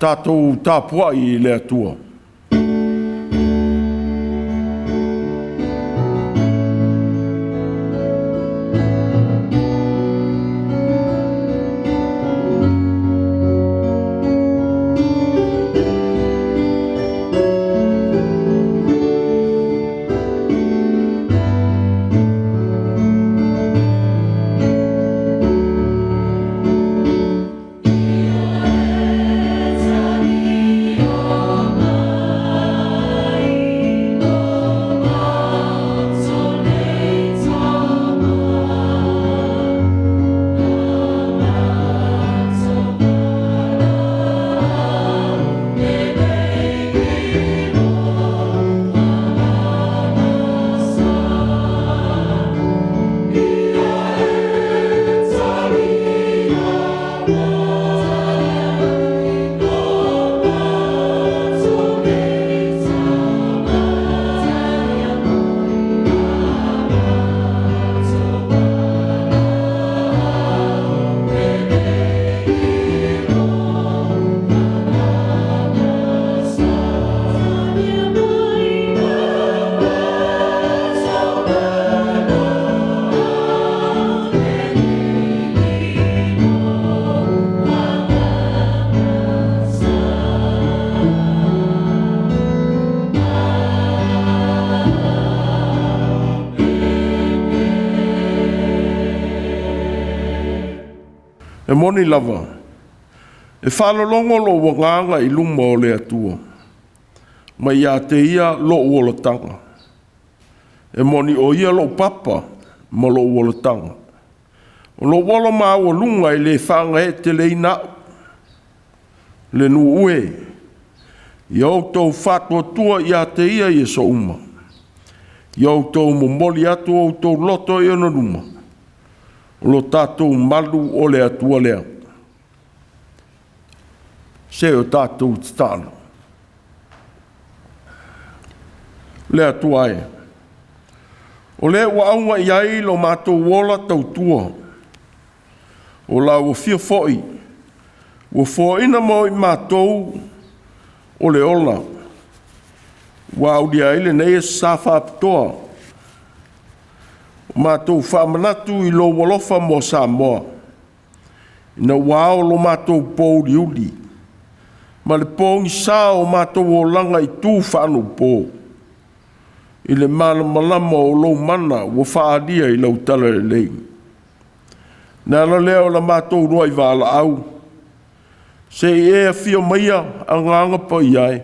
tātou tāpua'i I le atua. E moni lava, e whalolongo lo wanganga I luma o le atua, ma ia te ia lo uolatanga. E moni o ia lo papa, ma lo uolatanga. O lo wala maa o lunga I le whanga e te leina, le nu ue, I Autū whatua tua ia te ia I so uma. I Autū mo moli atu Autū loto I ona luma. O lo tātou malu o le atua lea. Se o tātou talo. Le atua e. O le wa aunga iai lo mātou wola tau tua. O la o fia foi. O foina mo I mātou o le ola. Wa au dia ile nei e safa aptoa. Mātou whamanatu I lo walofa mo Samoa. Ina wao lo mātou pō liuli. Ma le pōngi sā o mātou o langa I tū whanu pō. I le mana malama o lo mana o whaadia I lau tala lei. Nā la leo la mātou rua I wala au. Se e a fia maia a nganga pa iai.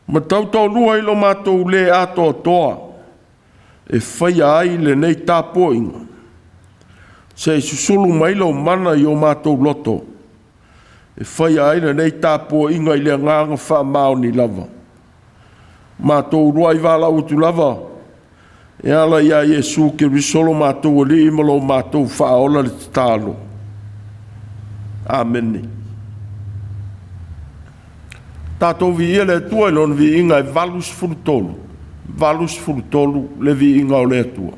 Ma tautau rua I lo mātou le ato toa. E whai ai le nei tāpua'iga. Se susulu mai lau mana I o mātou loto. E whai ai le nei tāpua'iga I le nganga whamao ni lava. Mātou rua I wala utu lava. E ala ia Iesu ke risolo mātou o li imalo mātou whaola le tālo. Amen. Tātou vi ia le tua ilon vi inga I valus furutolu. Valus furutolu le vi inga o le atua.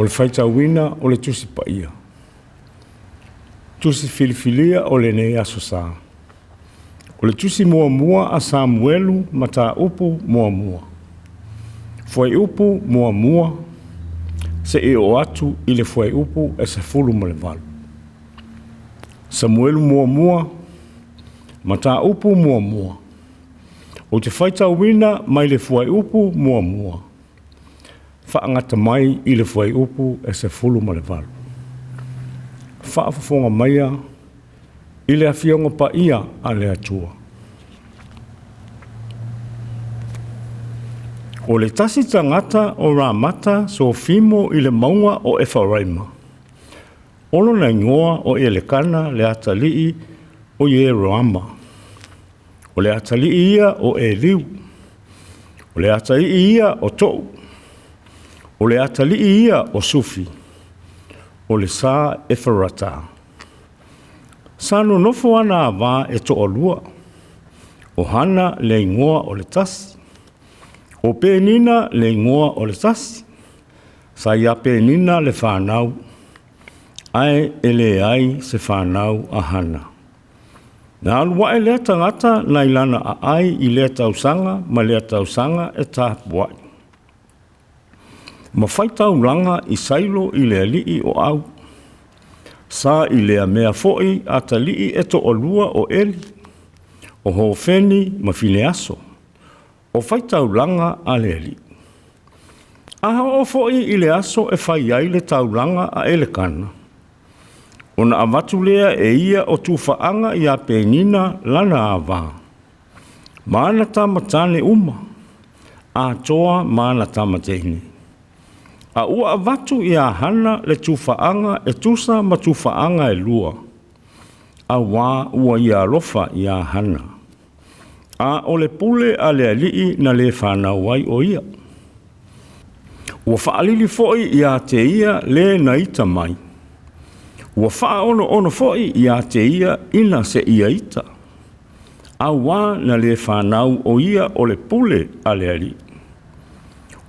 le faitauina o le tusi paia. Tusi filifilia o le nei aso sā. O le tusi mua a Samuelu ma tā upu mua. Fuai upu mua se e o atu i le fuai upu e se fulu ma le valu. Samuelu mua ma tā upu mua. O te faitauina mai le fuai upu mua. Whaangata mai i le fuai upu e se fulu ma le valu. Whaafafonga maia i le awhionga pa ia a le atua. O le tasi tangata o Ramata so fimo i le maunga o Efaraima. Ono na ingoa o Elekana le atalii o Yeroama. O le atalii ia o Eliu. O le atalii ia o Tou. O le atalii ia o Sufi. O le sā Eferata. Sano nofo ana wā e to'olua. O Hana le ingoa o le tasi. O penina le ingoa o le tasi. Sa ia penina le whanau. Ai LELEI se whanau a Hana. Na alua e lea tangata na ilana a ai i lea tausanga ma lea tausanga e TAPUA'IGA. Ma Faitau langa i sailo i lea lii o au. Sa i lea mea foi a ta lii e to o lua o eli. O hofeni ma fine aso. O Faitau langa a lea lii. Aha o foi i le aso e fai ai le taulanga a Elekana. Ona avatu lea e ia o tūwhaanga i a penina lana a wā. Mana tamatane uma. A toa mana tamatene. A ua avatu i a Hana le tūwhaanga e tusa ma tūwhaanga e lua. A wā ua i a lofa i a Hana. A o le pule a le alii na le whanau ai o ia. Ua whaalili foi i a te ia le na ita mai. Ua wha ono foi i a te ia ina se ia ita. A wā na le whanau o ia o le pule a le ali.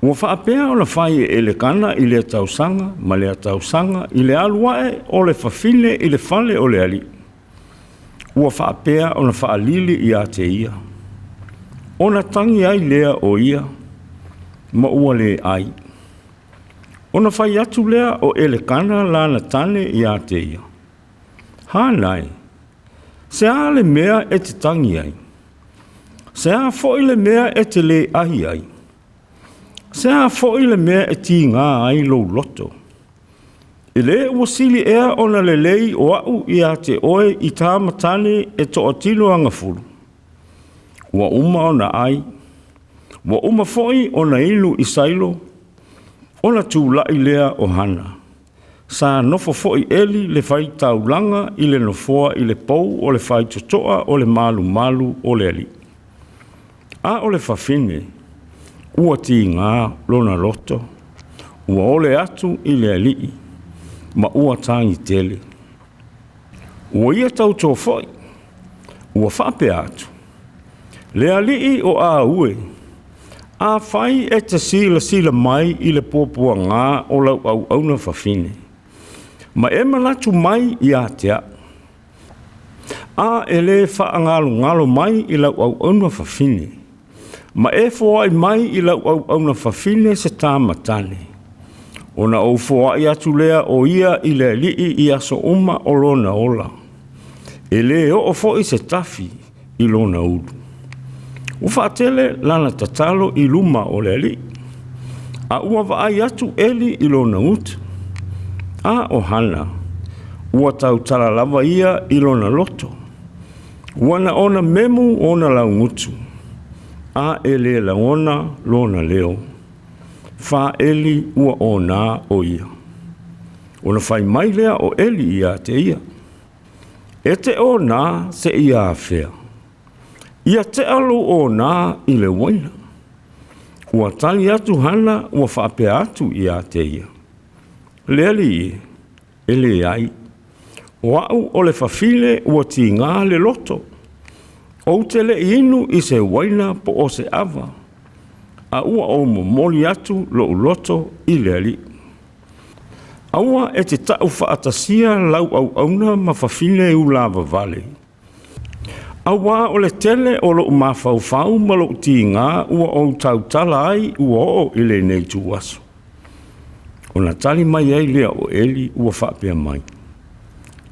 Ua wha pēa o na whai e Elekana i le tausanga, ma le tausanga i le aluae o le whawhine i le whale o le ali. Ua wha pēa o na whaalili i a te ia. O na tangi ai lea o ia, ma ua le ai. Ona whai atu lea o Elekana la na tane i a te ia. Hānai, se a le mea e te tangi ai. Se a fo i le mea e te le ahi ai. Se a fo i le mea e ti ngā ai lo loto. I le ua sili ea o na LELEI o au i a te oe i tā matane e to o tino anga fulu. Ua uma o na ai. Ua uma foi o na inu i sailo. Ona tūlai lea o Hana. Sa nofo foi eli le fai taulanga i le nofoa i le pou o le fai totoa o le malu o le ali. A o le whawhine, ua ti ngā lona loto, ua ole atu i le ali, ma ua tangi tele. Ua ia tauto foi, ua whape atu. Le ali o a ue, a fai e te sila mai i le pōpua ngā o lau au na whawhine. Ma e manatu mai i a tea. A e le whaangalo mai i lau au na whawhine. Ma e fōai mai i lau au na whawhine se tāmatane. Ona au fōai atu lea o ia i le lii i aso uma o lona ola. E le o fōi se tafi i lona ulu. Uwhaatele lana tatalo i luma o le ali. A ua vaai atu eli i lona utu. A o Hana. Ua tau tala lava ia i lona loto. Ua na ona memu ona lau ngutu. A ele la ona lona leo. Fa eli ua ona o ia. Ona fai mai lea o eli ia te ia. E te ona se ia afea. Ia te alo o nā i le waina. Ua tali atu Hana ua whapea atu i a te ia. LELEI, LELEI. Wau o le whawhile ua ti ngā le loto. O te le inu i se waina po o se awa. A ua o mo moli atu lo loto i LELEI. Aua e te tau whaatasia lau au auna ma whawhine u lava vale. Aua o le tele o lo mawhauwhau ma lo ti ngā ua o tautala ai ua o ile nei tu aso. O na tali mai ai lea o eli ua whapea mai.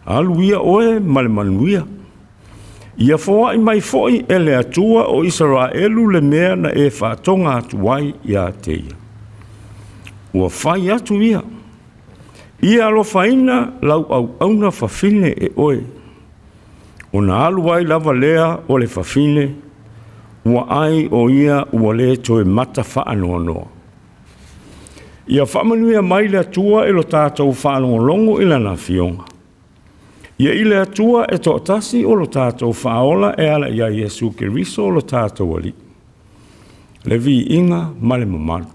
Aluia oe male manuia. Ia foa i mai foi e le atua o Israelu le mea na e whaatonga atuai ia teia. Ua whai atu ia. Ia alo whaina lau au auna whawhine e oe. O na aluai lava lea o le whawhine, ua ai o ia ua le toe mata whaanoa noa. Ia whamanuia mai le atua e lo tātou whaanongolongo ila na fionga. Ia i le atua e tōtasi o lo tātou whaola e ala ia Yesu Keriso o lo tātou ali. Le vi inga ma le mamalu.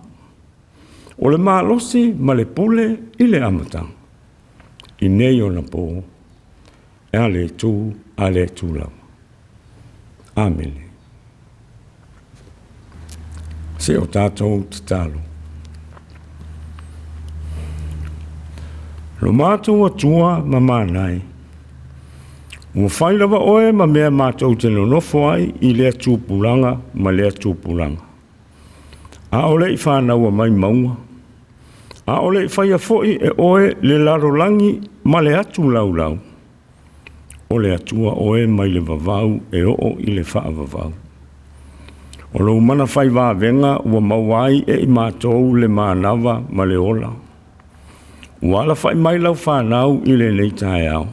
O le malosi ma le pule i le amatang. I nei o na pō. E ale tū, ale tū lau. Amen. Se o tātou te talo. Lo mātou atua ma mānai. Ua whailawa oe ma mea mātou te nonofo ai i lea tūpulanga ma lea tūpulanga. A ole i whānaua mai maunga. A ole i whaia foi e oe le larolangi ma le atu lau. O le atua oe mai le vavau e o i le wha vavau. O lo mana whai venga ua mawai e i mātou le mānawa ma le ola. Ua ala whai mai lau whanau i le nei tae au.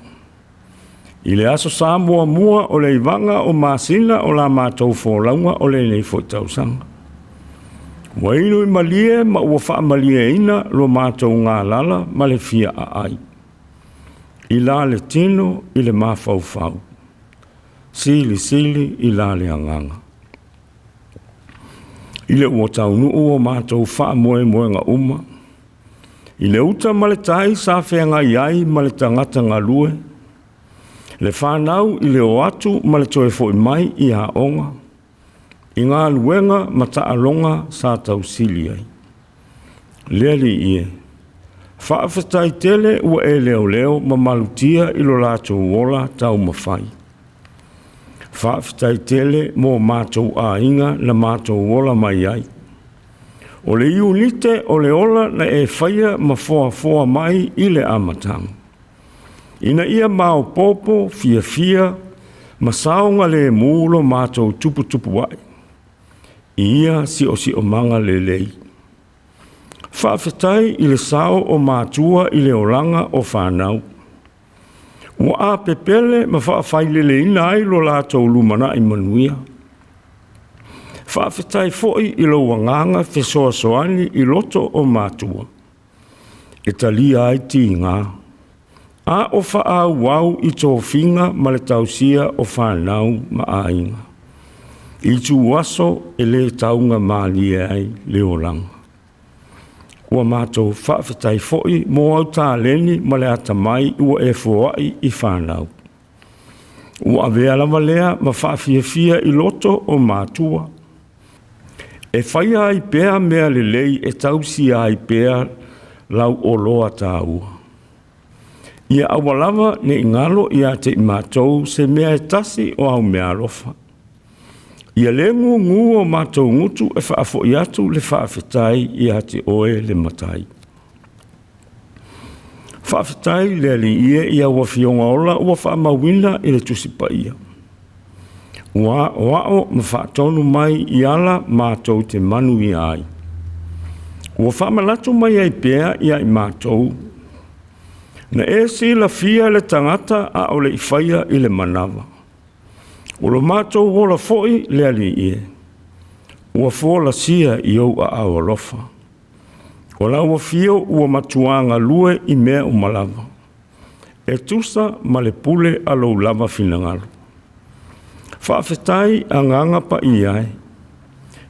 I le aso sā mua o le ivanga o māsina o la mātou fōlaunga o le nei Faitau sanga. Wa inu i malie ma ua wha malie ina lo mātou ngā lala ma le fia a ai. I la le tino i le mawhauwhau. Sili i la le anganga. I le ua taunu o mātou wha moe ngā uma. I le uta ma le tai sa whenga iai ma le tangata ngā lue. Le whanau i le o atu ma le toe fo i mai i a onga. I ngā luenga ma ta alonga sa tau sili ai. Leli ie. Whaafetai tele ua e leo ma malutia i lo lātou wola tau mawhai. Whaafetai tele mō mātou a inga na mātou wola mai ai. O le iunite o le ola na e whaia ma foa mai i le amatanga. Ina ia mao popo, fia, ma saonga le mūlo mātou tupu wai. Ia si o manga LELEI. Whaafetai i le sao o Mātua i le olanga o whanau. Ua a pepele ma whaafai lele ina ai lo lātou lumana i manuia. Whaafetai foi i lo wanganga fesoa soani i loto o Mātua. E talia ai ti ngā. A o wha wau i tō whinga ma le tausia o whanau ma a inga. I tū waso e le taunga mālia ai le olanga. Ua mātou whaafetai foi mō au tā leni ma le atamai ua e fuai i whanau. Ua avea lava lea ma whaafia i loto o Mātua. E whaia ai pēa mea LELEI e tausi ai pēa lau o loa tāua. Ia awalawa ne ingalo ia te mātou se mea e tasi o au mea lofa. Ia le ngu o mātou ngutu e whaafo i atu le whaafetai ia te oe le matai. Whaafetai le ali ia ia ua fionga ola ua whaamawina i le tusi pa ia. Ua o ma whaatonu mai i ala mātou te manu i ai. Ua whaamalatu mai ai pēa ia i mātou. Na e si la fia le tangata a o le iwhaia i le manawa. O lo mātou wola foi le ali ie. Ua fōla sia i au a awa lofa. O la ua fio ua matuanga lue i mea o malawa. E tusa ma le pule a lo lava finangalo. Whaafetai a nganga pa i ai.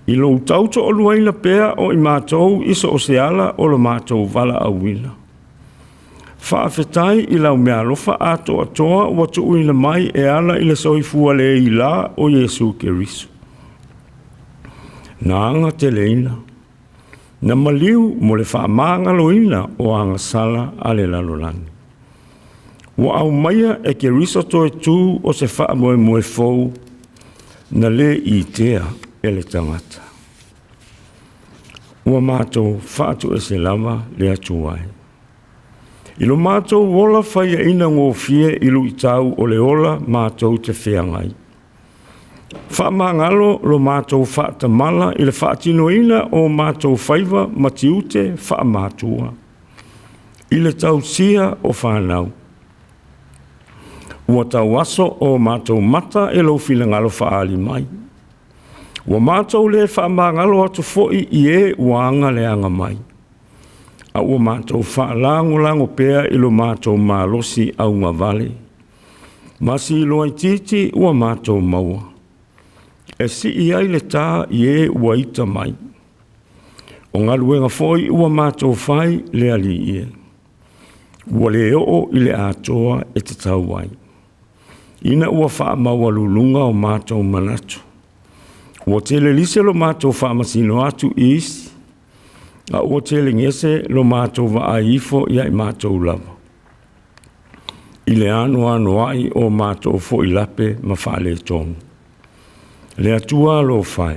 I lo tauto o luaina pēa o i mātou iso o se ala o lo mātou vala a wina. Whaafetai i lau mea lofa atoa watu uina mai e ala i le soifua le i la o Yesu Keriso. Nāanga te leina, Na maliu mo le whaamangaloina o angasala a le lalolani. Wa au maia e ke risoto e tū o se whaamoe moe fou na le I tea e le tangata. Ua mātou whaatu e se lava le atuai. Ilo mātou wola whaia ina ngō fie ilu I tau o le ola mātou te whiangai. Whaamangalo lo mātou whaatamala I le whaatinoina o mātou whaiva matiute whaamatua. I le tau sia o whanau. Ua tau aso o mātou mata e lau whilangalo whaali mai. Ua mātou le whaamangalo atu fo'i I e uanga le anga mai. A ua mātou whaalango pea ilo mātou mālosi au ngā vale. Masi ilo ai titi ua mātou maua. E si I ai le tā I e ua ita mai. O Gāluega fo'i ua mātou whai le ali I e. Ua le o I le ATUA e te tau ai. Ina ua whaamaua lulunga o mātou manatu. Ua tele lise lo mātou whaamasino atu I isi. A ua tele ngese lo mātou wa aifo ia I mātou lava. I le anu ai o mātou fo I lape ma whaale tonu. Le atua lo whai.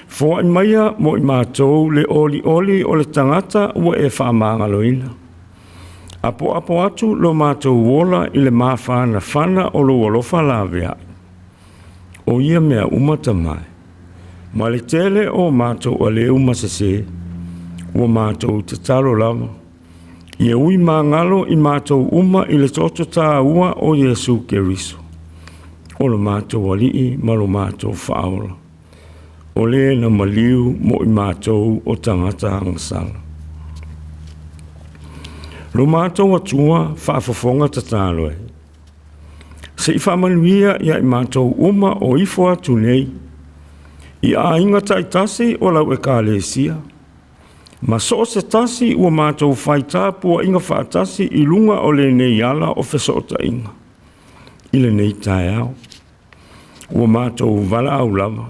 Fo I maia mo I mātou le oli o le tangata ua e whaamangaloina. Apo atu lo mātou wola I le mawhana whana o lo walofa lawea. O ia mea umata mai. Ma le tele o mātou a le umasese. Ua mātou te talo lava. Ia ui māngalo I mātou uma I le toto tāua o Yesu Keriso. O lo mātou alii ma lo mātou whaola. O le na maliu mo I mātou o tangata angasala. Lo mātou atua whaafafonga tatalo e. Se I whaamanuia ia I mātou uma o ifo atu nei. I a inga taitasi o lau e kālesia. Ma so se tasi ua mātou Faitau whaatasi I lunga o le nei ala o whesota inga. I le nei taiao. Ua mātou wala au lava.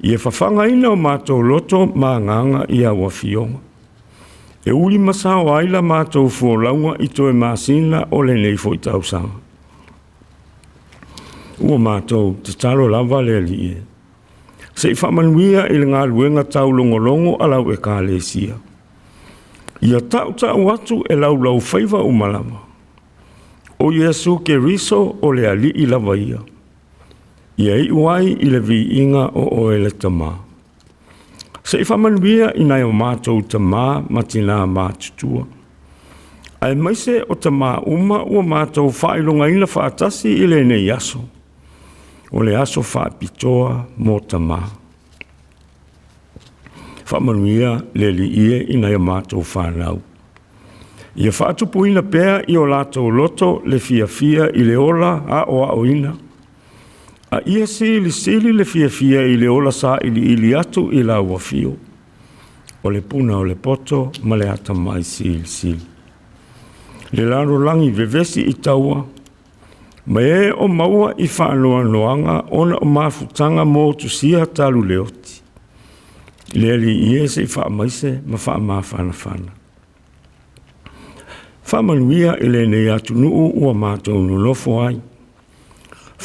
I e whawhanga ina o mātou loto mā nganga I a wafionga. E uli masao aila mātou fuolaunga I toe māsina o le nei Faitau sanga. Ua mātou te talo lava le li e. Se I whamanuia I le Gāluega tau longolongo a lau e kālesia. Ia tau atu e lau whaiva umalama. O Yesu Keriso o le ali I lava ia. Ia I uai I le vi inga o ele Tamā. Se I whamanuia I nai o mātou Tamā matina mātutua. Ai maise o Tamā uma ua mātou whailonga ina whaatasi I le nei aso. O le aso whaapitoa mō Tamā. Whamanuia le li ie I nai o mātou whanau. Ia whaatupuina pēr I o lātou loto le fia I le ola a o ina. A ia sili le fia I le ola sa ili atu I la wafio. O le puna o le poto ma le ata mai sili. Le laro langi vevesi I taua. Ma e o maua I whaanoa noanga ona o Mafutaga mō Tusi talu leoti. Le ali ie se I whaamaise ma whaamawhana. Whamanuia I le nei atu nuu ua mātou nulofo ai.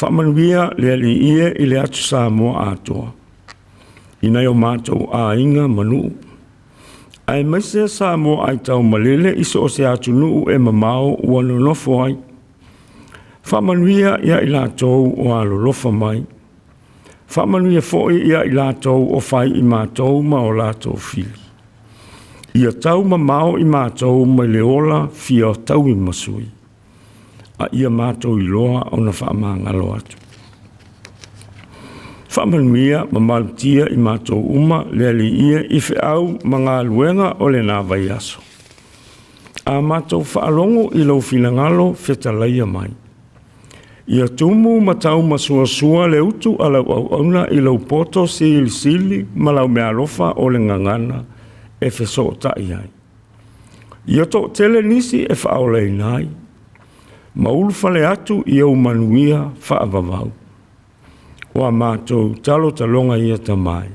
Whamanuia le ali ie I le atu Samoa ATUA. Ina o mātou a inga manu. Ai maise Samoa ai tau malele iso o se atu nuu e mamao ua nulofo ai. Whamanuia ia I lātou o alolofa mai. Whamanuia fo'i ia I lātou o whai I mātou ma o lātou fili. Ia tau mamao I mātou ma le ola fia tau I masui. A ia mātou I loa o na whaamangalo atu. Whamanuia ma malutia I mātou uma le ali ia I whiau ma Gāluega o le nā vai aso. A mātou whaalongo I lau finangalo whetalaia mai. Ia tumu matau masua le utu a lau auna I lau poto sili ma lau mea lofa o le ngangana e whesootai ai. Ia to tele nisi e whaolei nai. Ma ulufale atu I au manuia whaavavau. Wa mātou talo talonga ia tamai.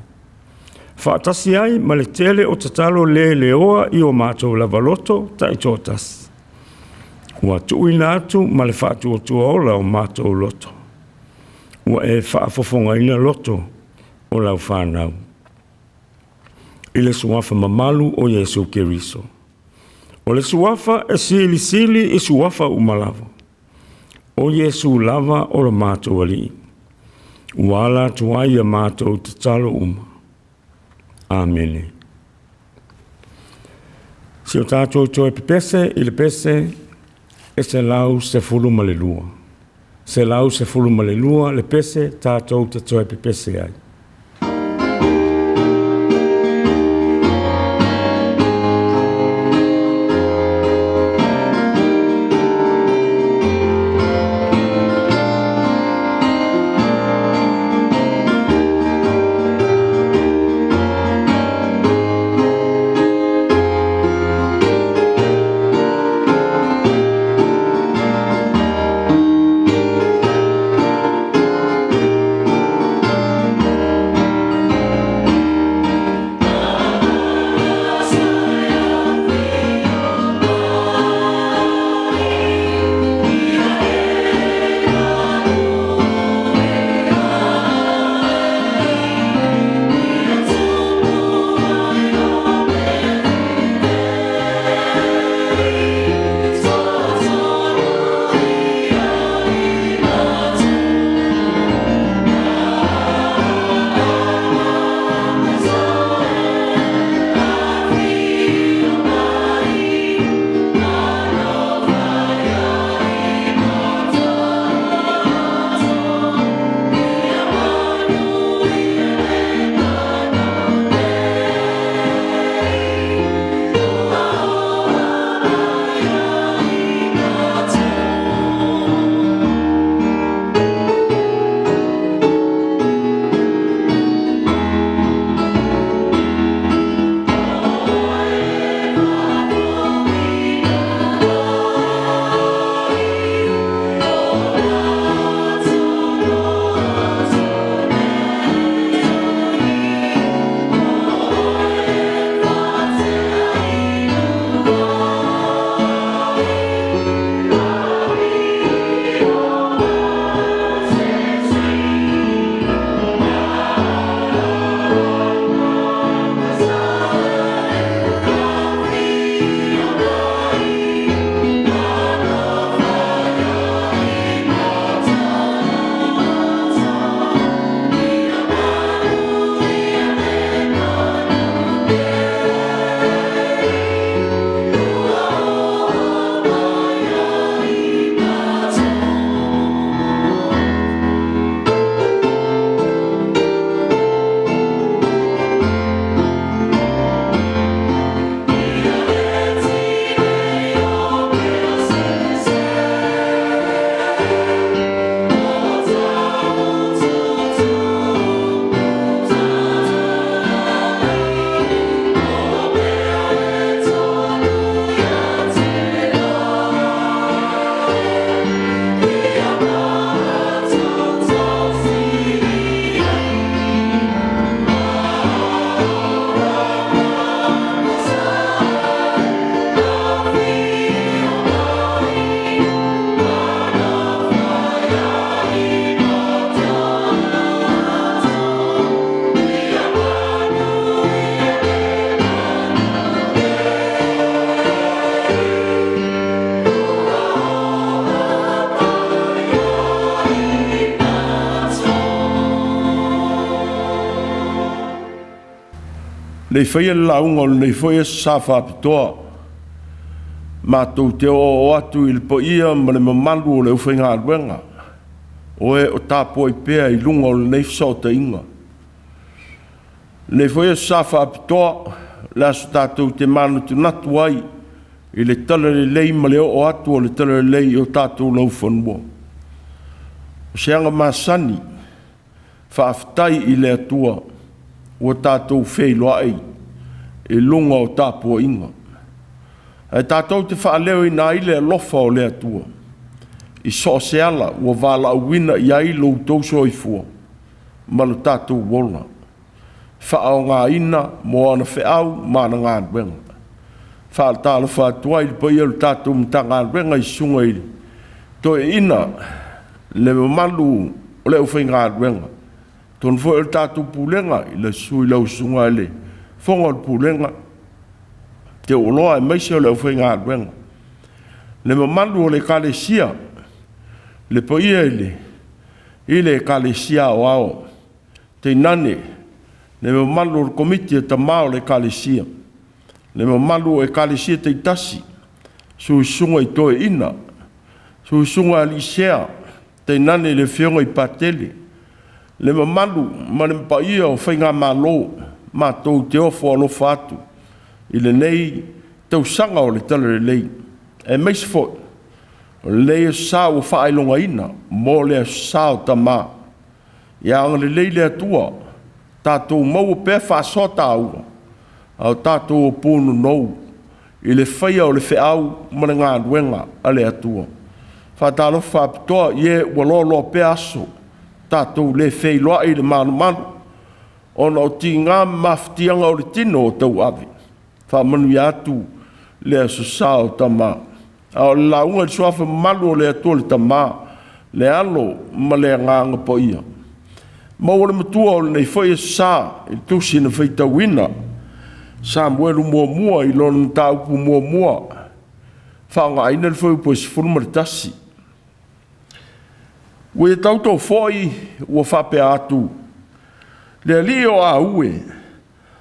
Whaatasi ai ma le tele o tatalo le oa i o mātou lava loto tai tōtasi. Ua tuuina atu ma le whaatuotua ola o mātou loto. Ua e whaafofonga ina loto o lau whanau. I le suafa mamalu o Yesu Keriso. O le suafa e sili i suafa umalava. O Yesu lava o le mātou ali. Ua ala tuai a mātou tatalo uma. Amene. Si o tātou toe pepese i le pese e se lau se fulu malelua. Se lau se fulu malelua le pese tātou te toe pepese ai. Nei whaia launga nei whaia sa whapitoa. Mātou te o atu il po ia ma le mamalu o le uwhainga aruenga. O e o tāpua i pēa i lunga o le nei whaota inga. Nei whaia sa whapitoa, le aso tātou te manu tu natu ai i le tala LELEI ma le o atu o le tala LELEI o tātou lau whanua. O seanga māsani, whaaftai i le atua o tātou whei loa ei, e lunga o tāpua inga. E tātou te whaaleo i nā ile lofa o le atua, i so seala o wala uina i ai lo tauso i fua, malu tātou wola. whaao ngā ina, mo ana whiau, mana ngā wenga. Whaal tāla whātua i pai alu tātou mta ngā wenga i sunga i. Toi ina, le malu o leo whai ngā wenga. Ton fo el tātou pūlenga i le sui lau sunga ele. Whonga o pūlenga. Te oloa e maise o leo whai ngā wenga. Le malu o le kalesia. Le paia ele. Ile kalesia o ao. Te nane. Le malu o komiti e Tamā o le kalesia. Le malu o e kalesia te tasi. Sui sunga i toe ina. Sui sunga ali sea. Te nane le whionga i patele. Le malu, ma le mpaia o whainga malo, ma tau te ofo alo whātu. I le nei, tau sanga o le tala LELEI. E meisi fo, o lei e sao o whaelonga ina, mo le sao Tamā. Ia anga LELEI le atua, tātou mau o pē whaasota aua, au tātou o pōnu nou, i le whaia o le whiau, ma le ngā ruenga a le atua. Whātalo whāpitoa, ie walolo pē aso, tātou le whei loa i le manu manu. Ona o ti ngā mafutianga o le tino o tau awe. Whamanu i atu le aso sao Tamā. A o le launga le suafa malu o le atua le Tamā. Le alo ma le nganga po ia. Ma o le matua o le nei whai sa i Tusi na Faitau ina. Samuelu mua i lona taupu mua. Whaonga aina le whai upo si furuma le tasi. Ue tautou foi ua whape atu. Le li o a ue.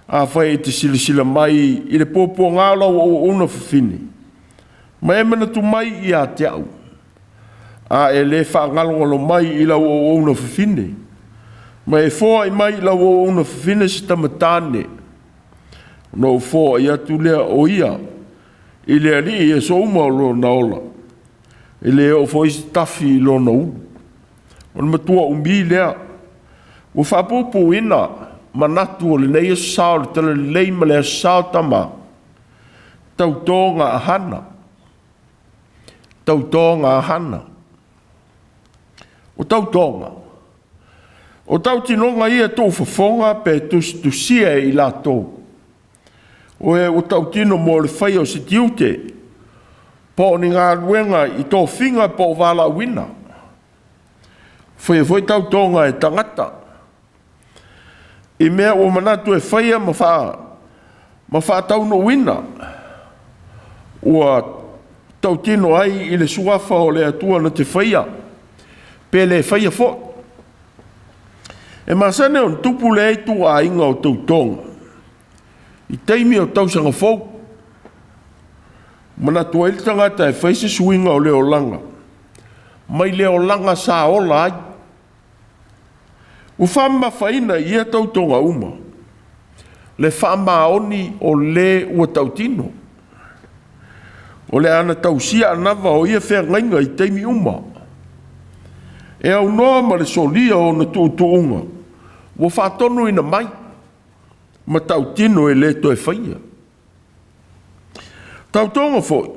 A whai te silasila mai i le pōpō ngāla o una whiwhine. Ma e mana tu mai i a te au. A e le whaangalongalo mai i lau o una whiwhine. Ma e fōa i mai i lau o una whiwhine si tamatane. No fōa i atu lea o ia. I lea li e so uma o lo na ola. I lea o fōi si tafi i lo na ulu. O matua umbi lea. O whapopo ina, manatu o le nei e sao le tala LELEI ma le sao Tamā. Tautoga a Hana. Tautoga a Hana. O tautoga. O tautinonga ia tō whafonga pe tusia i la tō. O tautino mo le whai o se tiute. Po ni ngā ruenga i tō whinga po wala wina. Foi tautoga e tangata. I mea o manatu e whaia ma wha tauno wina. Ua tautino ai i le suafa o le atua na te whaia. Pe le whaia fo. E masane on tupu le eitu a inga o tautonga. I teimi o tausanga fau. Manatu e tangata e whaise suinga o leo langa. Mai leo langa sa ola ai. O whama whaina i a tautonga uma. Le whama oni o le ua tautino. O le ana tausia anawa o ia whea ngainga i teimi uma. E au noa ma le solia o na tuutuunga. Ua whatono ina mai. Ma tautino e le to e whaia. Tautonga foi.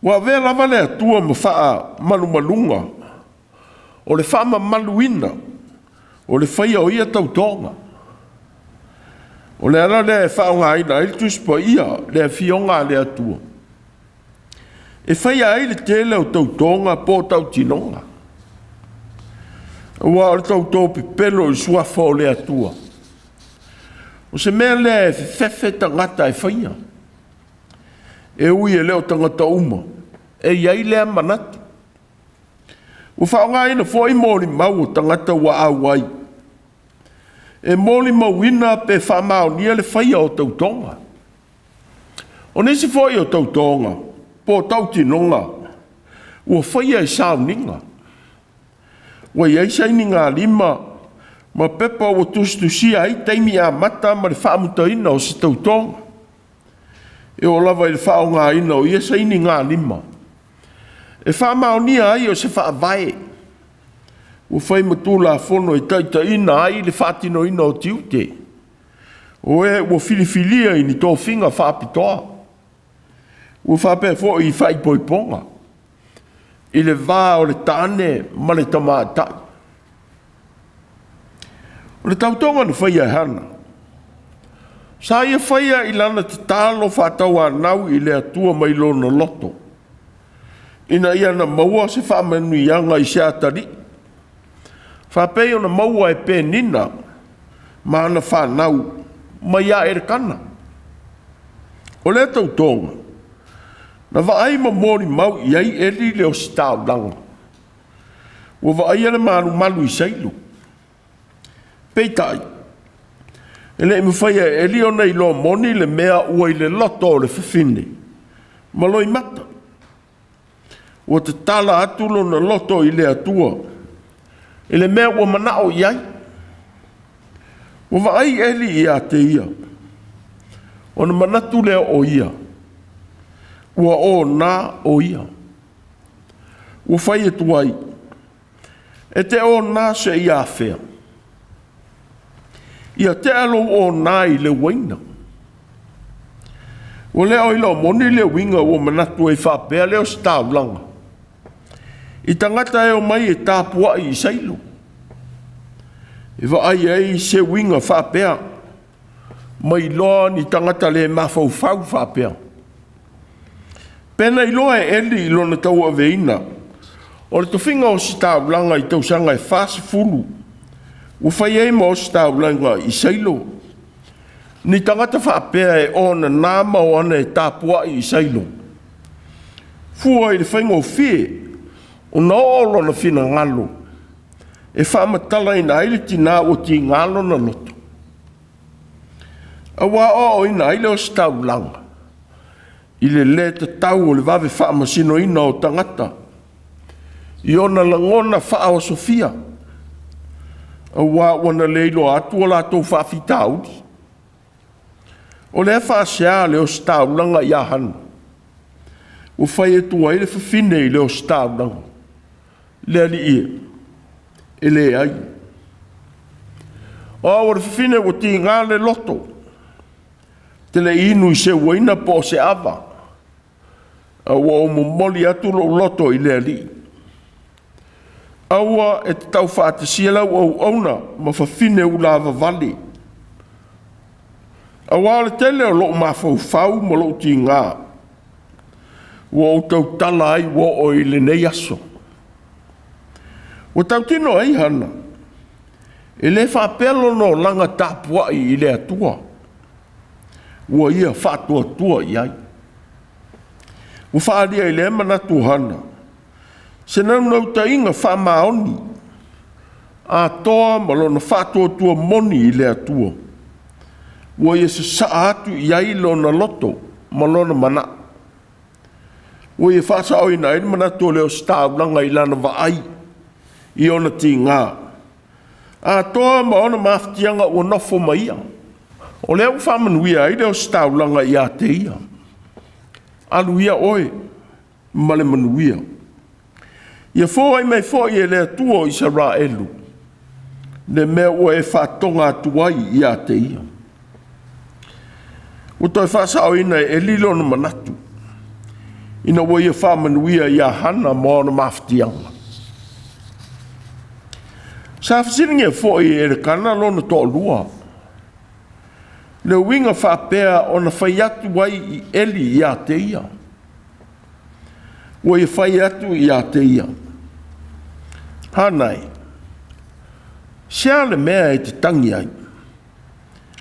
Ua vea lava le atua ma wha malumalunga. O le whama maluina. O le whaia o ia tautonga. O le ala le whaonga aina il tuspa ia le whionga le atua. E whaia ai le tele o tautonga po tautinonga. Ua o le tautopi pelo i suafa o le atua. O se mea le fefe tangata e whaia. E ui e leo tangata uma. E iai lea manatu. O whaonga ina fo i mōli mau o tangata wa awai. E mōli mau ina pe whamao nia le whaia o tautonga. O nisi fo i o tautonga. Po tautinonga. Ua whaia i sauninga. Ua iai saini ngā lima. Ma pepa o tustusia ai teimi a mata ma le whaamuta ina o se tautonga. E o lava i le whaonga ina o ia saini ngā lima. E whamao nia ai o se whaavae. O whai matula fono e taita ina ai le whatino ina o tiute. O e o filifilia ini tō whinga whapitoa. O whape fo i whai poiponga. I le wā o le tāne ma le tamātai. O le tautonga na whai ai hana. Sa ia whaia I lana te tālo Faitau anau I le atua mai lona loto. Ina ia na maua se whamanuianga I se atari. Whapei o na maua e pēnina, ma ana whanau, mai a erekana. O le Tautoga, na vaai ma mori mau I ai eri leo si tāulanga. Ua vaai ale malu I sailu. Peitai, ele me whaia eri o nei lo moni le mea ua I le loto o le whiwhine. Maloi mata. Ua te tala atulo na loto I le atua. Ele mea ua manao I ai. Ua vaai eri I a te ia. O na manatu lea o ia. Ua o nā o ia. Ua whai e tuai. E te o nā se ia whea. Ia te alo o nā I le waina. Ua lea o ila o moni le winga ua manatu e whapea leo staulanga. I tangata e o mai e tāpua'i I sailu. E vaai ei se winga whapea. Mai loa ni tangata le mafaufau whapea. Pena I loa e eli I lona tau a veina. O le tofinga o si tāulanga I tausanga e whasi fulu. Ua whai ei ma o si tāulanga I sailu. Ni tangata whapea e ona nāma o ana e tāpua'i I sailu. Fua I le whainga o whie. O na olo na whina ngalo. E whamatala ina aile tina o ti ngalo na loto. Awa o ina aile o staulanga. I le te tau o le vave whaamasino ina o tangata. I ona langona wha o Sofia. Awa wana leilo atua la tau whaafitau. O le whaasea le o staulanga I Hana. O whai e tua ele whiwhine I le o staulanga. LELEI LELEI o ora fine o ti ngale loto te le inu I se waina po se ava o moli atu lo loto I LELEI aua e te tau whaatasiela o auna ma whawhine u lava vali aua le tele o lo mawhau ma lo ti ngā o tau tala ai o I le nei aso. O tau tino ai Hana. E le whapelo no langa tapua'i I le atua. Ua ia whatua tua I ai. O whaaria I le manatu Hana. Se nau ta inga whamaoni. A toa malona whatua tua moni I le atua. Ua ia se saa atu I ai lona loto. Malona mana. Ua ia whasa oi na ina manatu leo staulanga I lana vaai. I ona ti ngā. A toa ma ona mafutianga o nofo maia. O leo whamanuia I leo staulanga I a te ia. Aluia oe. Male manuia. Ia fōai mai fōi e lea tua I Israelu. Le mea o e whatonga atuai I a te ia. O toi whasao ina e lilo na manatu. Ina o ia whamanuia I a Hana ma ona mafutianga. Sa whasiringa fōi e re kana lona tō lua. Le winga whapea o na whai atu wai I eli I a te ia. Ua I whai atu I a te ia. Hanai. Sia le mea e te tangi ai.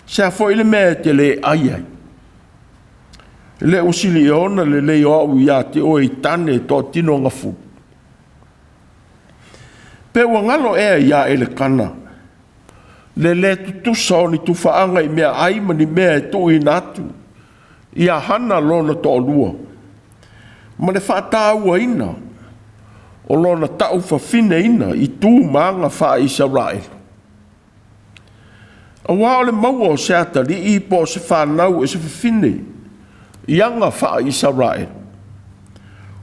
Sia fōi le mea e te le ai ai. Le usili e ona le lei o au I a te o I tane tō tino ngafu. Pe ua ngalo ea ia ele kana. Le tutusa o ni tufaanga I mea aima ni mea e tui natu. Ia Hana lona tō lua. Ma le whātāua ina. O lona tau whawhine ina I tū maanga wha Israel. A wā o le maua o se atari I po se whanau e se whawhine. Ianga wha Israel.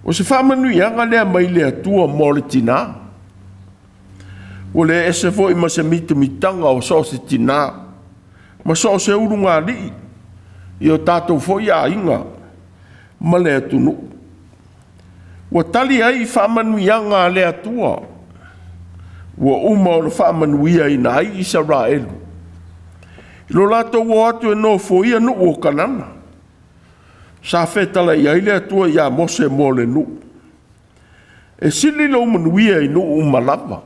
O se whamanu ianga lea mai lea tua mo le tina. O le ese foi ma se mitanga o so se tina. Ma so se urunga li. I o tātou foi a inga. Ma le atunu. Ua tali ai whamanuianga le atua. Ua uma o le whamanuia I nai Israelu. Lo lato o atu e no fo ia no o kanana. Sa fetala ia ile atua ia mose mo le nu. E sili lo manuia i no o malava.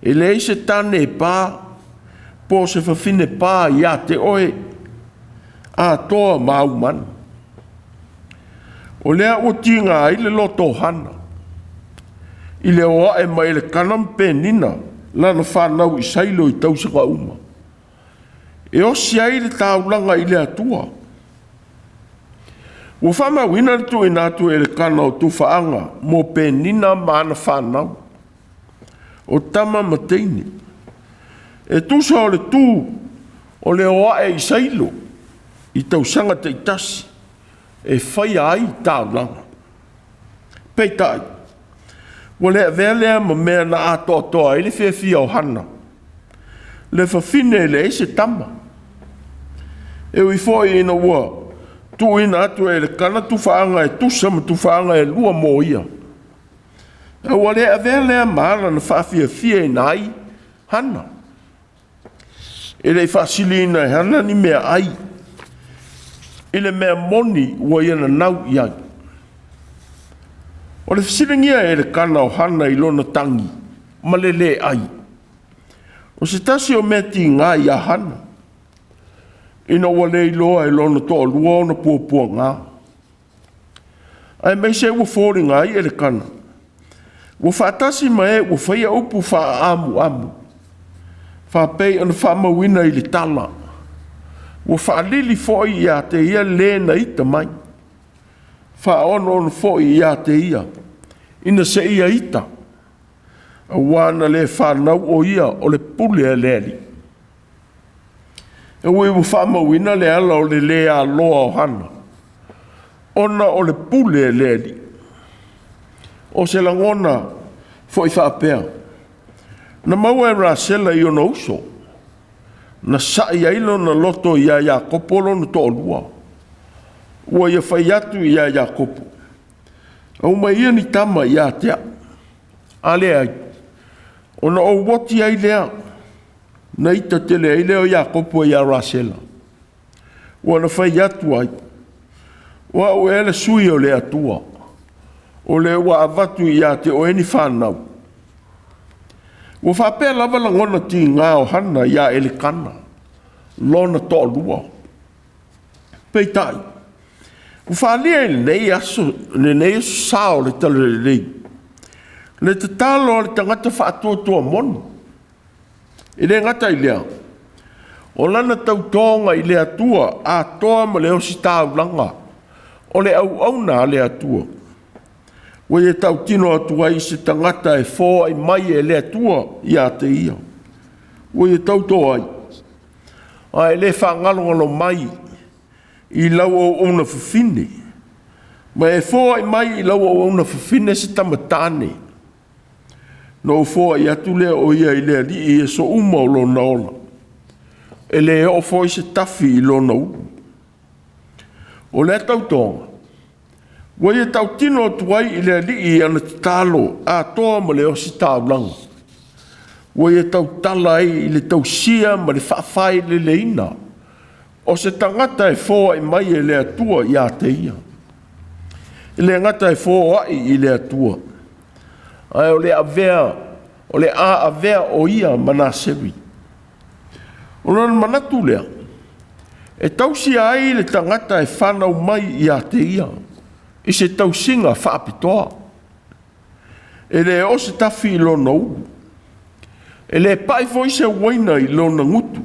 E le se tane pa, po se fafine pa ia te oe, a toa mauman. O lea o tinga i le loto hana. I le oa e mai le kanam penina, lana whanau i sailo i tausaka uma. E o si ai le taulanga i le atua. Ua whamawina le tu inatu e le kana o tu whaanga, mo penina maana whanau. O tama mateini. E tu sa o le tu, o le oa e i sailo, i tausanga te itasi, e whai ai taulanga. Peitai. Ua lea velea ma mea na ato toa, ele whiawhia o hana. Le whawhine le se tama. E ui fwoi ina ua, tu ina atu e le kana tu whaanga e tusa ma tu whaanga e lua mo ia. E ua lea velea maala na whiawhia ina ai, hana. E le whaasili ina e hana ni mea ai. Ile mea moni ua iana nau iai. O le fisiringia e le kana o hana i lona tangi, ma le le ai. O se tasi o mea ti ngā ia hana. Ina ua le iloa e lona toa lua o na puapua ngā. Ai mei se ua fōri ngā i e le kana. Ua whaatasi ma e ua whaia upu wha amu amu. Wha pei ana wha mawina i le tala. Ua wha lili fōi i a te ia le na ita mai. Wha ono fōi i a te ia. Ina se ia ita. A wana le whanau o ia o le pule e leli. E ui wha mawina le ala o le lea loa o hana. Ona o le pule e leli. O se langona fōi whapea. Na maua e rasela i ona uso. Na sai ailo na loto ia Iakopo lona to'olua. Ua ia whai atu ia Iakopo. Au mai ia ni tama ia tea. Ale ai. Ona o woti ai lea. Na ita tele ai leo Iakopo ia rasela. Ua na whai atu ai. Ua o ele sui o le atua. O le ua avatu ia te o eni whanau. Ua whapea lava langona ti ngā o hana ia ele kana. Lona toa lua. Peitai. Ua whalia ele nei aso, le nei aso sao le tala le lei. Le te talo le tangata whaatua tua monu. I le ngata i lea. O lana tautonga i le atua a toa ma le osi tāu langa. O le au auna le atua. Ua e tau tino atua i se tangata e fōa i mai e le atua i a te ia. Ua e tau toa ai. A e le whangalongalo mai i lau o una whawhine. Ma e fōa i mai i lau o una whawhine se tamatane. No fōa i atu lea o ia i lea li i e so uma o lona ola. E le o fōi se tafi i lona u. O le tau tonga. Ua ia tau tino tuai i lea li i ana talo a toa ma le o si tau langa. Ua ia tau tala i le tau sia ma le whaafai le leina. O se tangata e fōa i mai e le atua i a te ia. I le ngata e fōa i le atua. Ai o le avea, o le a avea o ia mana sewi. O lana manatu lea. E tausi ai le tangata e whanau mai i a te ia. I se tausinga whaapitoa. E le o se tafi i lona ulu. E le pai foi se waina i lona ngutu.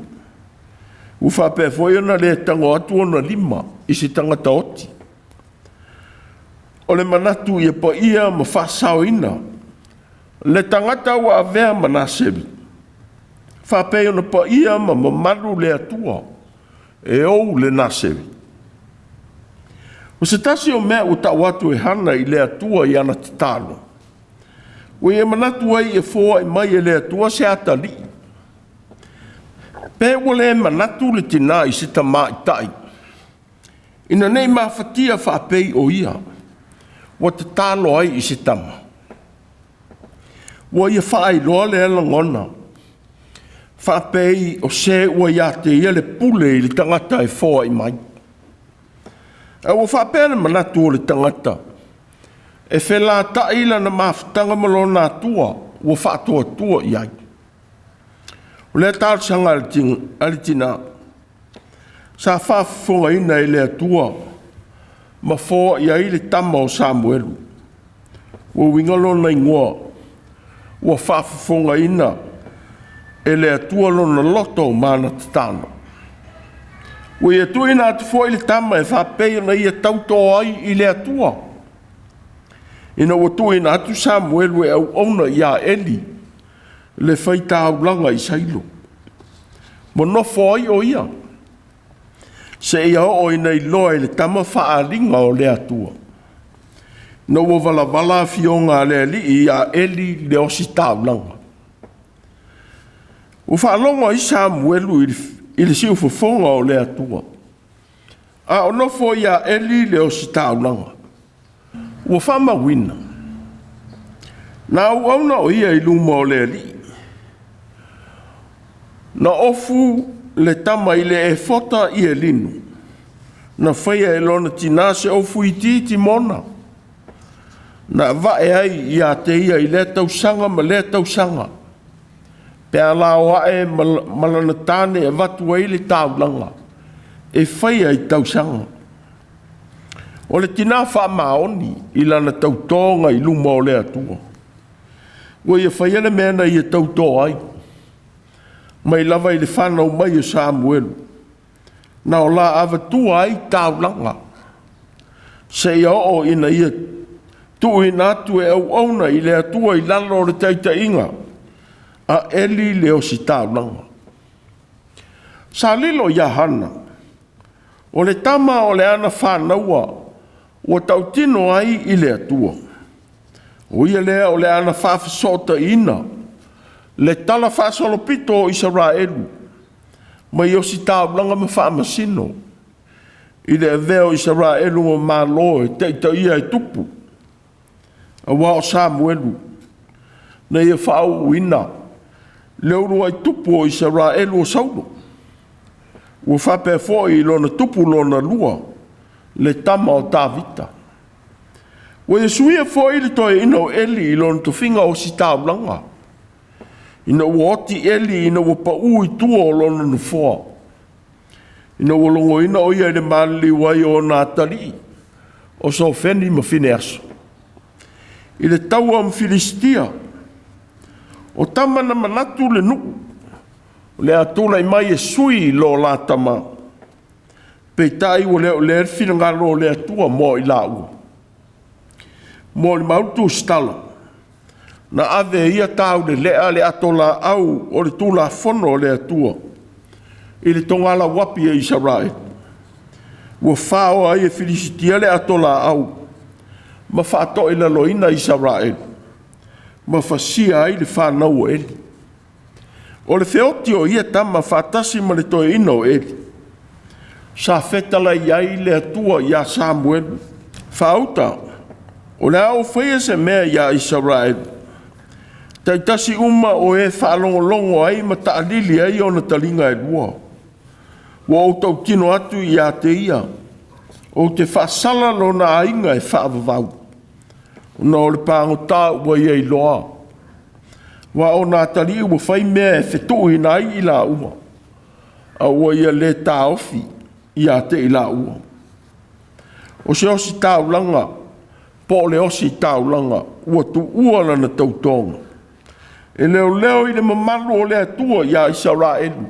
U whapea foi ana le tango atu ona lima i se tangata oti. O le manatu i e pa ia ma whasao ina. Le tangata ua avea manasewi. Whapea ona pa ia ma mamaru le atua. E ou le nasewi. O se tasi o mea o tau atu e hana i le atua i ana te talo. O e manatu ai e fōa i mai e le atua se atali. Pē o le manatu le tina i se Tamā i tai. Ina nei mawhatia whapei o ia. O te talo ai i se Tamā. O ia whaai loa le ala ngona. whapei o se ua ia te ia le pule i le tangata e fōa i mai. E ua whapea le manatu o le tangata. E whela ta ila na mafutanga malo na atua, ua whātua tua i ai. O lea tāru sanga alitina, sa whaafonga ina i le atua, ma fōa i ai le tama o Samuelu. Ua wingalo na ingoa, ua whaafonga ina, e le atua lona loto mana tatana. Ua ia tuina atu fōi le tama e whapea na ia tautoa ai i le atua. Ina ua tuina atu Samuelu e au ona ia Eli, le Faitau langa i sailo. Mo nofo ai o ia. Se ia o ina i loa i le tama whaalinga o le atua. Na ua vala fionga le li i a Eli le osi tau langa. Ua whaalonga i Samuelu i le siu fofonga o le atua. A o nofo i a Eli le osi tau langa. Ua whama wina. Na uauna o ia i luma o le li. Na ofu le tama i le e fota i e linu. Na whaia e lona tina se ofu i ti mona. Na vae ai i a te ia i le tausanga ma le tausanga. Pea la wae malana tane e watu ai le taulanga. E whaia i tausanga. O le tina wha maoni i lana tautonga i luma o le atua. Ua ia whaia le mena i e tautoa ai. Mai lava i le whanau mai o Samuelu. Na o la avatua ai taulanga. Se ia o ina ia tui natu e au auna i le atua i lalo o le taita inga. A Eli le o si taulanga. Sa lilo ia Hana. O le tama o le ana whanaua. Ua tautino ai i le atua. O ia lea o le ana whawhasota ina. Le tala whasolopito o Israelu. Mai o si taulanga ma whamasino. I le veo Israelu ma malo e teita ia e tupu. A wao Samuelu. Na ia whau ina. Leuru ai tupu o Israelu o saulo. Ua whape foi lona tupu lona lua. Le tama o Tavita. Ua Iesuia foi le toi ina o Eli i lona tuwhinga o si taulanga. Ina ua oti Eli ina ua pau i tua o lona nufoa. Ina ua longo ina o ia le mali wai o Natali. O so fendi ma fine aso. I le taua am Filistia. O tamana manatu le nuku. Le atula i mai e sui lo la Tamā. Peitai o le fina ngalo le atua mo i la ua. Mo i mautu stala. Na ave ia tau le lea le atola au o le tula fono le atua. I le tongala wapi e Israel. Ua whao ai e Filistia le atola au. Ma whaato i la loina Israel. Ma whasia ai le whanau o Eli. O le feoti o ia tama whaatasi ma le toe ina o Eli. Sa fetala iai le atua ia Samuelu. Whauta. O le au whaia se mea ia Israel. Taitasi uma o e whaalongolongo ai ma taalili ai o na talinga e lua. Wa o tau tino atu i a te ia. O te whaasala lo na ainga e whaavavau. Na o le pāngota ua ia i loa. Wa o nā tali ua whai mea e whetui nai i la ua. A ua ia le tā ofi i a te i la ua. O se osi taulanga, po le osi taulanga, ua tu ua lana tautonga. E leo i le mamalu o le atua i a Israelu.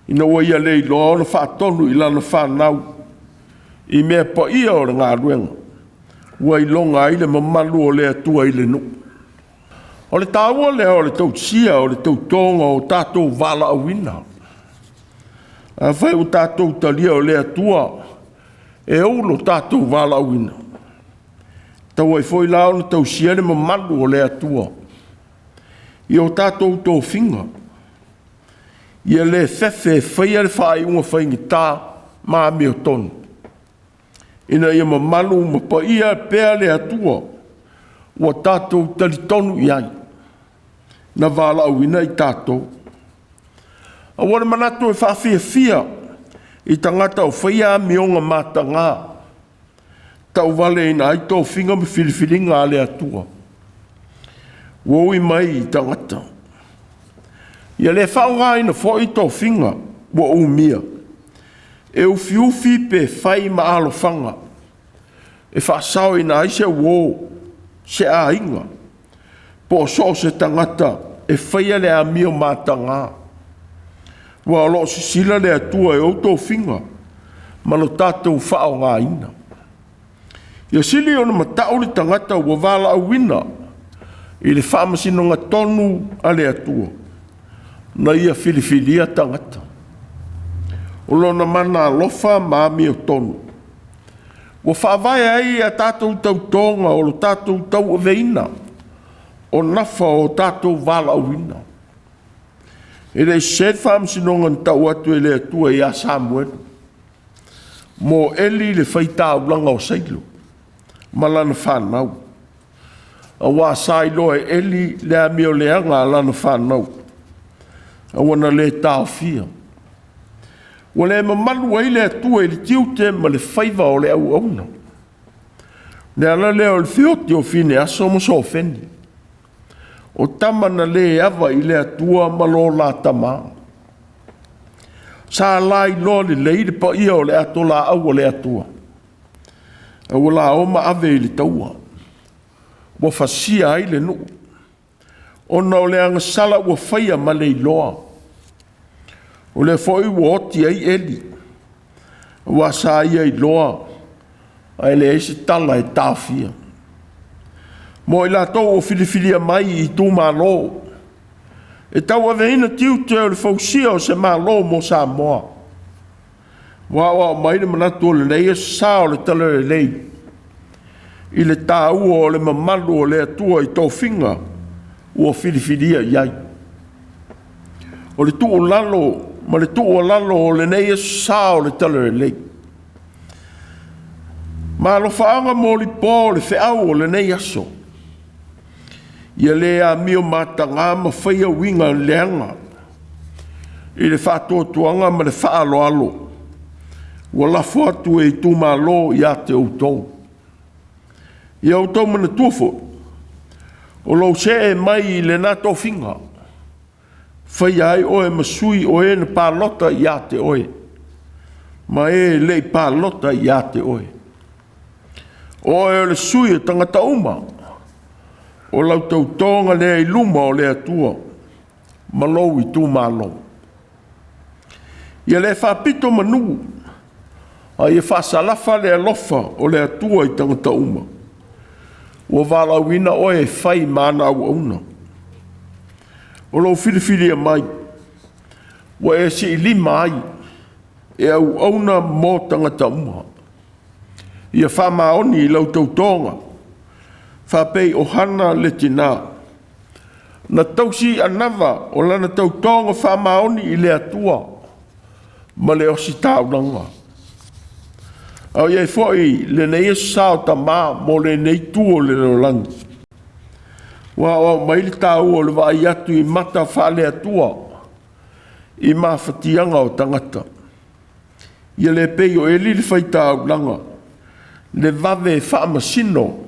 Ina ua ia le i loa o na whaatonu i lana whanau. I mea pa ia o le ngā ruenga. Ua i longa i le mamalu o le atua i le nuku. O le tāua lea o le tausia o le tautonga o tātou vala awina. A whai o tātou talia o le atua e oulo tātou vala awina. Tau ai foi lao na tausia le mamalu o le atua. I o tātou tō whinga. Ia le whewhe whaia le whai unga whaingi tā mā meo tonu. Ina ia mamalu ma pa ia pēa le atua. Ua tātou tali tonu i ai. Na vala awina i tātou. A wana manatu e whaafia i tangata o whaia mionga mātanga. Tau wale ina ai tō whinga me whiriwhiringa ale atua. Woi mai i tangata. Ia le whaunga ina fo i tō whinga wa umia. E ufi pe whai maalo whanga. E whaasau ina ai se wō se a inga. Po so se tangata e whaia le a mio mātanga. Wa lo si sila le atua e o tō whinga. Malo tātou whaunga ina. Ia sili ona matauri tangata ua wala awina i le whaamasinonga tonu a le atua. Na ia whiriwhiria tangata. O lona mana alofa maami o tonu. Ua whaavai ai a tātou tautonga o lo tātou tau aveina. O nafa o tātou wala awina. E rei sed whaamasinonga tau atu e le atua i a Samuelu. Mo eli le Faitau langa o Sailo. Malana whanau. A wā sai loe eli lea mio leanga lana whanau. A wana le tāo fia. Wa le mamalu ai le atua i le tiute ma le whaiva o le au auna. Le ala leo le whioti o fine aso mo so fendi. O tamana le ava i le atua ma lo la Tamā. Sa lai lo le leide pa ia o le ato la au o le atua. A wala o ma ave i le taua. Wa fasia ai le nuu. Ona o le anga sala ua whaia ma le iloa. O le foi ua oti ai eli. Wa sa ia iloa. Ai le eisi tala e tāwhia. Mo i la tau o whiriwhiria mai i tū mālo. E tau ave ina tiu te o le fausia o se mālo mo Samoa. Wa maire manatu o le leia sa o le tala le lei. I le tāua o le mamalu o le atua i tō whinga ua whiriwhiria iai. O le tu o lalo, ma le tu o lalo o le leia sa o le tala le lei. Ma lo whaanga mo li pō le whiau o le nei aso. Ia le a mio matanga ma whaia winga leanga. I le whātua tuanga ma le whaalo alo. Ua lafo atu e tu malo i a te Autou. I Autou mana tuafo. O lo se e mai i le nato whinga. Whai ai oe masui o e na pālota i a te oe. Ma e le pālota i a te oe. O e le sui o tangata uma. O lau tautonga le i luma o le atua. Malou i tu malo. Ia le whapito manu. A ia whasalafa le alofa o le atua i tangata uma. Ua wala wina o e whai mana au auna. O lau whiriwhiria mai. Ua e si i lima ai. E au auna mō tangata uma. Ia whamaoni i lau tautonga. Whapei o Hana le tina. Na tausi anawa o lana tautonga whamaoni i le atua. Ma le osi taunanga. Au iei foi le nei sao Tamā mo le nei tuo le rolangi. Wa maili tau o le vai atu i mata whale atua. I mawhatianga o tangata. Ia le pei o eli le Faitau langa. Le vave whaamasino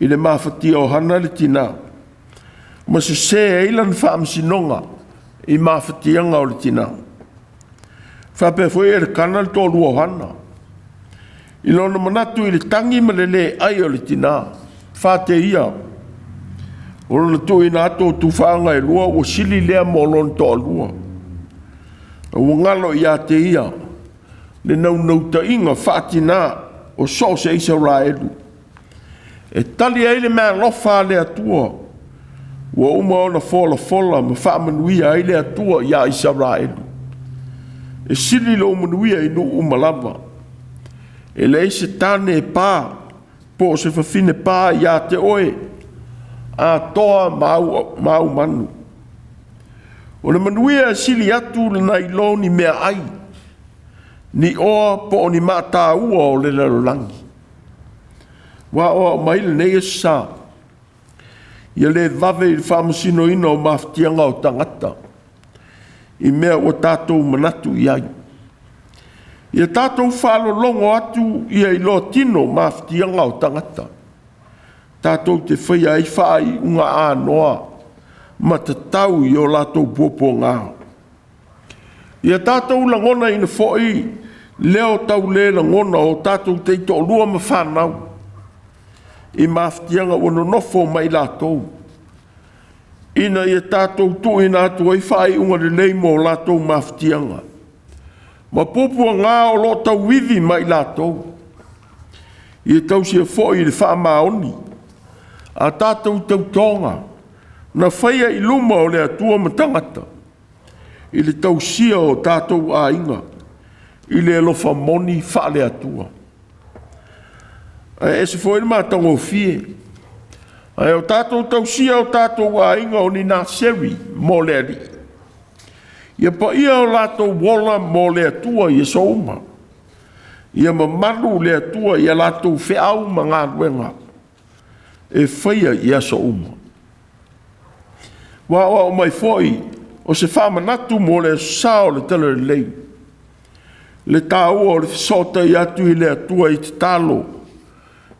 i le mawhatia o Hana le tina. Ma se eilan whaamasinonga i mawhatianga o le tina. Whape foi e le kana le tōru o Hana. I lona manatu i le tangi ma le ai o le tina. Whate ia. O lona tu i nā tō tūwhaanga e lua o sili lea mo lona tō lua. O ngalo i a te ia. Le nau ta inga whaatina o so se isa raelu. E tali ai le mea lofa le atua. Ua uma ona fola ma whaamanuia ai le atua ia isa raelu. E sili lo umanuia i nu umalava. E le se tane e pā, po se whawhine pā i a te oe, a toa mau manu. O le manuia sili atu le nai loni mea ai, ni oa po ni mata ua o le larolangi. Wa oa maile nei e sa, ia le vave i whamasino ina o mawhatianga o tangata. I mea o tātou manatu i ai. Ia tātou whalolongo atu ia I lo tino mafutianga o tangata. Tātou te whai ai whai unga ānoa ma te tau I o lātou popo ngāo. Ia tātou langona ina whoi leo tau le langona o tātou te to lua ma whanau. I mafutianga o no nofo mai lātou. Ina ia tātou tu ina atu ai whai unga LELEI mo lātou mafutianga. Ma pupua ngā o lo tau wivi mai lātou. Ia tau sia whoi le wha maoni. A tātou tau tonga. Na whaia I luma o le atua matangata. I le tau sia o tātou a inga. I le lofa moni wha le atua. E se whoi ma tango fie. Ai o tātou tau sia o tātou a inga o ni nā sewi mo le ari. Ia pa ia o lātou wola mo le atua ia souma. Ia mamalu le atua ia lātou whiau ma ngā ruenga. E whaia ia souma. Wa o mai foi o se whamanatu mo le sao le tala LELEI. Le tāua o le sota I atu I le atua I te talo.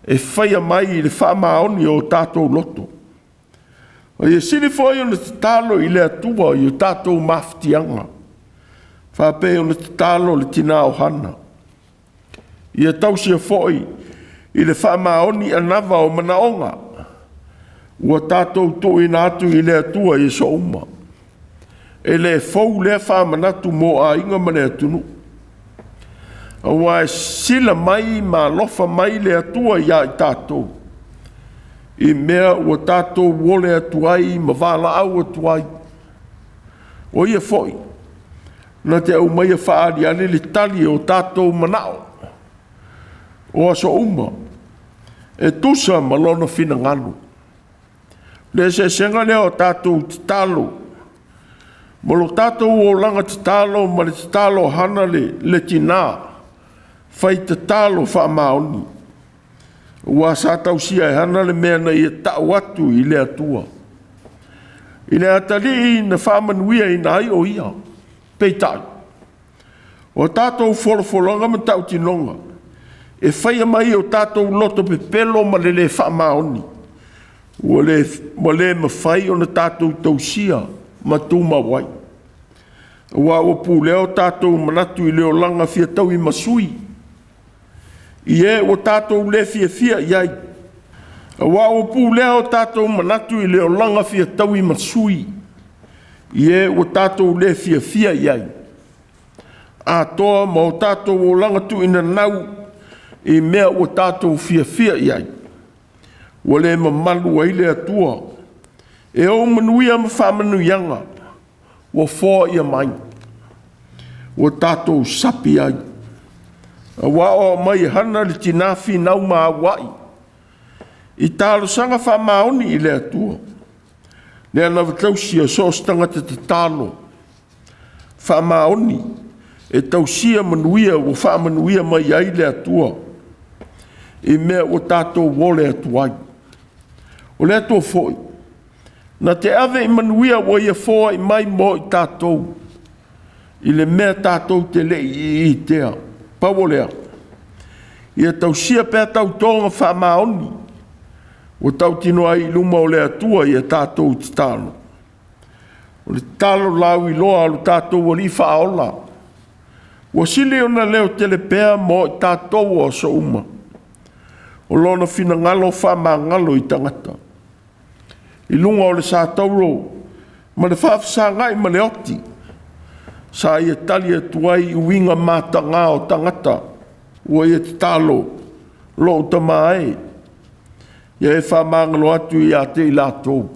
E whaia mai I le whamaoni o tātou loto. O ia sili foi o le talo I le atua I o tātou mafutianga. Whape o le talo le tina o Hana. Ia tausia foi I le whamaoni anava o manaonga. Ua tātou to ina atu I le atua I so uma. E le fau le whamanatu mo a inga mane atunu. Ua e sila mai ma lofa mai le atua ia I tātou. I mea ua tātou wole atuai ma wala au atuai. O ia foi. Na te au mai a whaari ale le tali o tātou manao. O aso uma. E tusa malona fina nganu. Le se senga leo tātou te talo. Molo tātou o langa te talo ma le te talo hana le tina. Fai te talo wha maoni. Ua sa tau sia e hana le mea na ia tau atu I le atua. I le atali na whamanuia I na ai o ia. Peitai. O tātou wholofolonga ma tau tinonga. E whaia mai o tātou loto pe pelo ma le whamaoni. Ua le mawhai o na tātou tausia ma tūma wai. Ua o pūleo tātou manatu I leo langa fia tau I masui. I e o tātou le fia iai. Wa o pūleo tātou manatu I leo langa fia tau I masui. I e o tātou le fia iai. A toa ma o tātou o langa tu ina nau I mea o tātou fia iai. Wa le mamalu ai le atua. E o manuia ma whamanuianga. Wa fō ia mai. Wa tātou sapi ai. Wa o mai hana le tinafi nau maa wai. I tālo sanga whamaoni I le atua. Le ana watausia so stangata te tālo. Whamaoni. E tausia manuia o whamanuia mai ai le atua. I mea o tātou wole atuai. O le atua foi. Na te ave I manuia o ia fōa I mai mo I tātou. I le mea tātou te le I tea. Pawolea. Ia tausia pēr tautonga whamaoni. O tau tino ai luma o le atua ia tātou te tālo. O le tālo lau I loa alu tātou o li whaola. O sili o na leo tele pēr mo I tātou o so uma. O lona fina ngalo whamangalo I tangata. I lunga o le sā tauro. Ma le whawhasa ngai ma le oti. Sa ia tali atuai uinga mata ngā o tangata. Ua ia te tālo. Lo o Tamā e. Ia e whamangalo atu I ate I lātou.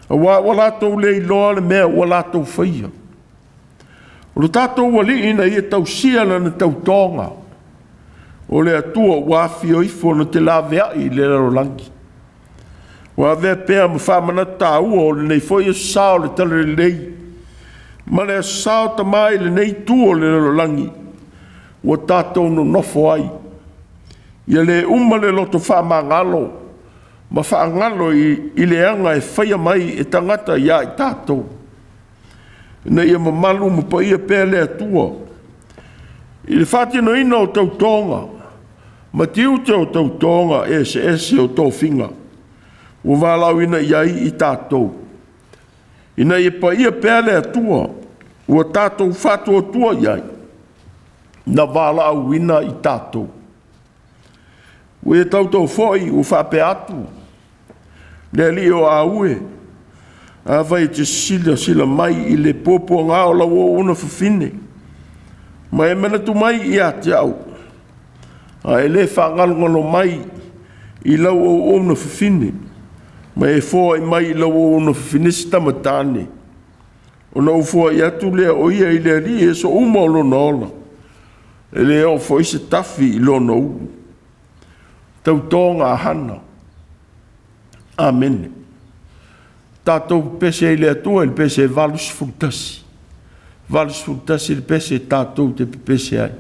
Wa lātou le I loa le mea wa lātou whaia. O le tātou wali ina ia tau siana na tau tonga. O le atua wafi o ifo na te lawea I le larolangi. Wa vea pēr ma whamana tāua o le nei foi sao le tala LELEI. Ma le sao Tamā I le nei tua le larolangi. Wa tātou no nofo ai. Ia le uma le loto whamangalo. Ma whaangalo I le anga e whaia mai e tangata ia I tātou. Na ia mamalu ma pa ia pea le atua. I le whātino ina o Tautoga. Ma tiu te o Tautoga ese o tōwhinga. Ua wālau ina iai i tātou. Ina ia pa ia pea le atua. Ua tātou whātua tua iai. Na wālau ina i tātou. Ua e tautou foi u whape atu. Le li o aue. A vai te sila mai i le popo ngā o lau o una whawhine. Ma e mena tu mai i a te au. A e le whangalongalo mai i lau o una whawhine. Ma e fōa i mai i lau o una whawhine si tamatane. O na ufua i atu lea o ia i lea li e so uma o lona ola. E le o fo i se tafi i lona u. Tautoga Hana. Amen. Tātou pese i le atua i le pese e valus fultasi. Valus fultasi i le pese tātou te pese ai.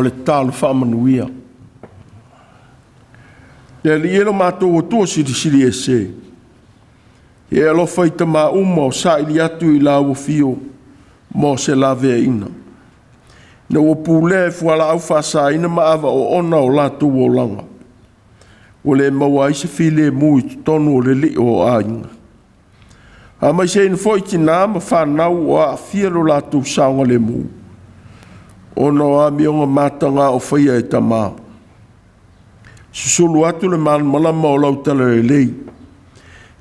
le talu whaamanuia. Le li elo mātou o tua siri e se. E alo whai Tamā o sa ili atu I la o fio mo se la vea ina. Na o pule fuala au whasa ina maawa o ona o lātou o langa. O le maua I se file mui tonu o le li o ainga. A mai se ina fwoi ki nā ma whanau o a fiero lātou saonga le mu. Ona o a mionga mātanga o whaia e Tamā. Susulu atu le malama o lautala LELEI.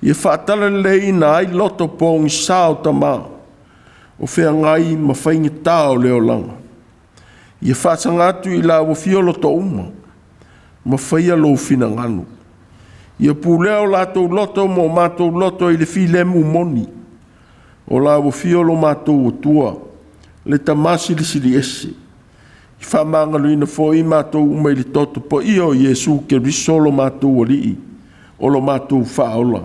Ia whaatala LELEI na ai loto pōngi sao Tamā. O whea ngai ma whainga tāo leo langa. Ia whaatanga atu I la o fiolo to uma. Ma whaia lo fina nganu. Ia pūleo lātou loto mo mātou loto I le filemu moni. O la o fiolo mātou o tua. Le Tamā sili ese. I whamangalu ina fo I mātou umai li toto po I o Iesu ke risolo mātou o lii. O lo mātou whaola.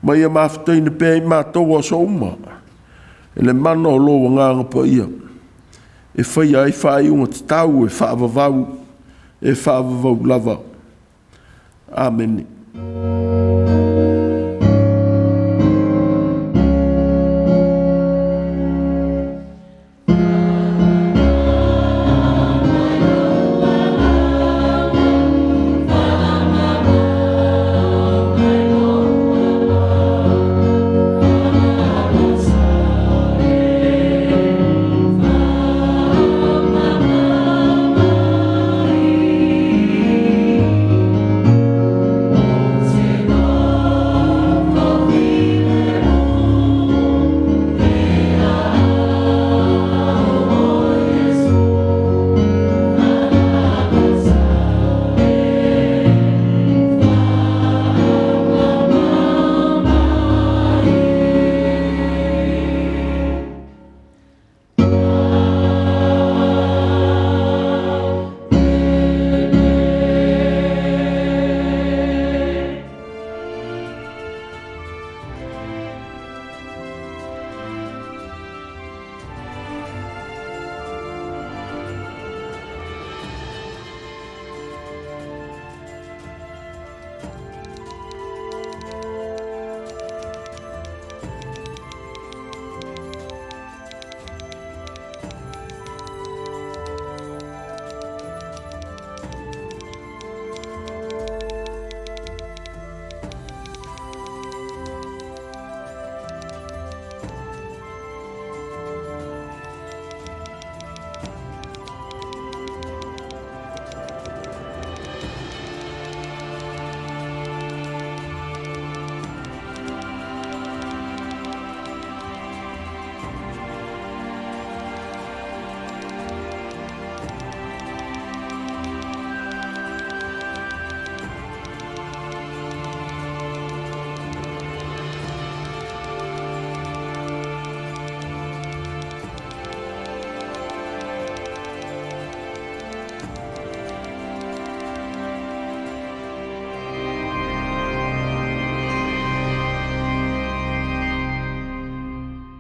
Ma ia Mafutaga ina pē I mātou o so uma. E le mana o lo nganga po ia. E whai ai whai unga te tau e whaavavau. E whaavavau lava. Amen.